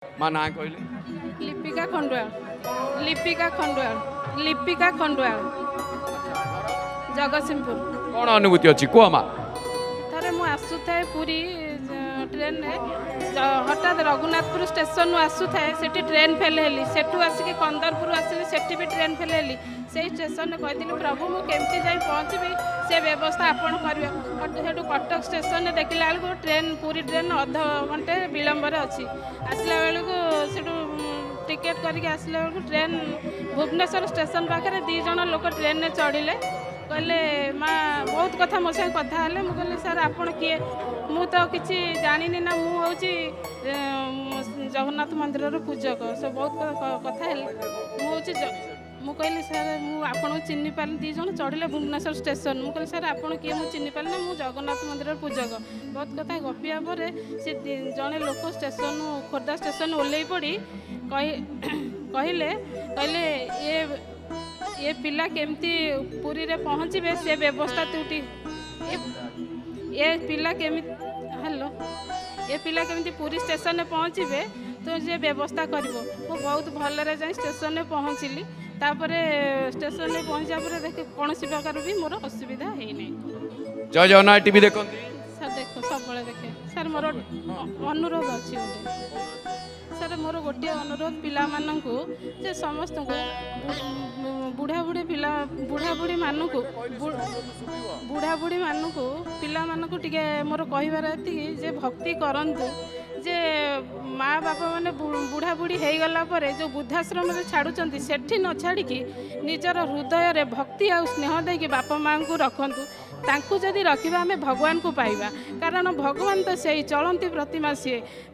माँ ना कहले लिपिका खंडुआल लिपिका खंडुआल लिपिका खंडुआल जगतसिंहपुर। कौन अनुभूति अच्छी कह माँ थे मुझे आसुए पूरी ट्रेन हठात रघुनाथपुर स्टेशन आसुए से ट्रेन फेल हेली सेठू आसिक कंदरपुर आसली से भी ट्रेन फेल हेली से स्टेशन कही प्रभु मुझे जाई पहुँचबी से व्यवस्था आपड़ करें कटक स्टेशन देखला बेलू ट्रेन पूरी ट्रेन अध घंटे विलंबर अच्छी आसला बेलू टिकेट करके आसला बेलू ट्रेन भुवनेश्वर स्टेशन पाखे दी जन लोक ट्रेन में चढ़िले कहले माँ बहुत कथा मो साथ कथा हेले मुझे कहली सर आपड़ किए मु तो किसी जानी ना मुझे जगन्नाथ मंदिर पूजक से बहुत कथा मु कहली सर मुझे चिन्ह पारे दी जन चढ़िले भुवनेश्वर स्टेशन मुझे कहली सर आपड़ किए मुझे चिन्ह पारे ना जगन्नाथ मंदिर पूजक बहुत कथा गपिया पर से जड़े लोक स्टेशन खोर्धा स्टेशन ओह्ल पड़ी कहले कहले ये पिला केमती पुरी रे पहुँचे से व्यवस्था तुटी ये पिला केमी हेलो ये पिला केमती पुरी स्टेशन में पहुँचे तो ये व्यवस्था कर बहुत भलरे जाए स्टेशन में पहुँचली तापर स्टेशन में पहुँचा पर देख कौन प्रकार भी मोर असुविधा है नहीं। जय जगन्नाथ टीवी देखते सर देख सब देखे सर मोर अनुरोध अच्छी गोटे सर मोर गोटे अनुरोध पिला मानू जे समस्त बुढ़ा बुढ़ी पिला बुढ़ा बुढ़ी मानू बुढ़ा बुढ़ी मानू पिला मानू टिके मोर कहबार एति जे भक्ति करंतु जे माँ बापा मैंने बुढ़ा बुढ़ी हो गला जो वृद्धाश्रम छाड़ुंट सेठी न छाड़ी निजर हृदय रे भक्ति आ स्नेह देकी बापा माँ को रखतु तांकु जदि रखा आम भगवान को पाइबा कारण भगवान तो से चलती प्रतिमा सी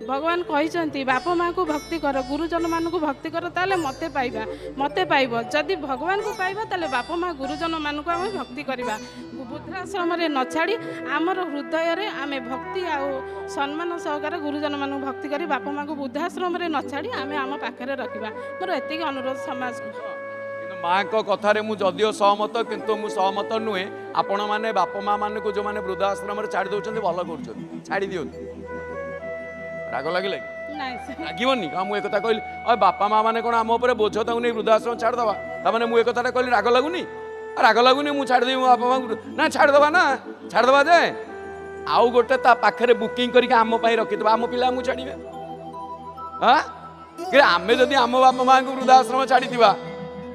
भगवान कहते बापा माँ को भक्ति कर गुरुजन मान को भक्ति कर ताले मते पाइबा मते पाइब जदि भगवान को पाइबा ताले बापा माँ गुरुजन मान को आम भक्ति करवा वृद्धाश्रम न छाड़ी आमर हृदय रे आम भक्ति आउ सम्मान सहकार गुरुजन मान भक्ति कर बापा माँ को वृद्धाश्रम न छाड़ी आम आम पाखे रखा मोर एति अनुरोध समाज को माँ को कथार मुझे सहमत किंतु मु सहमत नुहे आपण मैंने बापा माँ मान को जो मैंने वृद्धाश्रम छाड़ी दौरान भल कर छाड़ी दिखती राग लगे लगे हाँ मुझे कथा कहली और बापा माँ मैंने कौन आम उपर बोझ तक नहीं वृद्धाश्रम छाड़दवा ताने मुझे कथा कहली राग लगुनि राग लगुनि मुझे छाड़देवी मो बापा माँ ना छाड़दवा जाए आउ गोटे पाखे बुकिंग करके आम रखिद आम पिला आमको छाड़े हाँ कि आम जदि आम बापा माँ को वृद्धाश्रम छाड़ी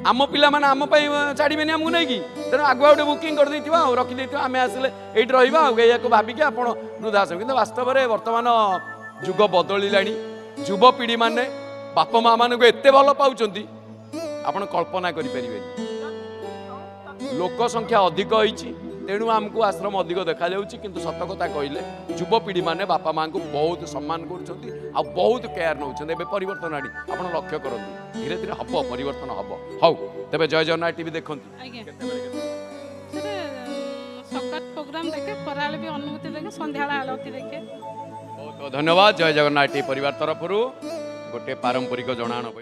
आम पिला मैंने आम छाड़े आमको नहीं कि तेना आगुआ गोटे बुकिंग कर रखी आम आसिले ये रहा भाविकी आप वृद्धाश्रम कि वास्तव में बर्तमान जुग बदल युवपीढ़ी मैंने बापा माँ मान को एत भल पाँच आप कल्पना करें लोक संख्या अधिक होती तेणु आमको आश्रम अधिक देखा कि सत कथा कहले युवपीढ़ी मैंने बापा माँ को बहुत सम्मान कर बहुत केयर नौ परिवर्तन आनी आप लक्ष्य करूँ धीरे धीरे हम परिवर्तन हम हौ तेज जय जगन्नाथ टीवी देखते प्रोग्राम देखे खराल भी अनुभूति देखे संध्या आलती देखे बहुत बहुत धन्यवाद जय जगन्नाथ टीवी परिवार तरफ गोटे पारंपरिक जनाण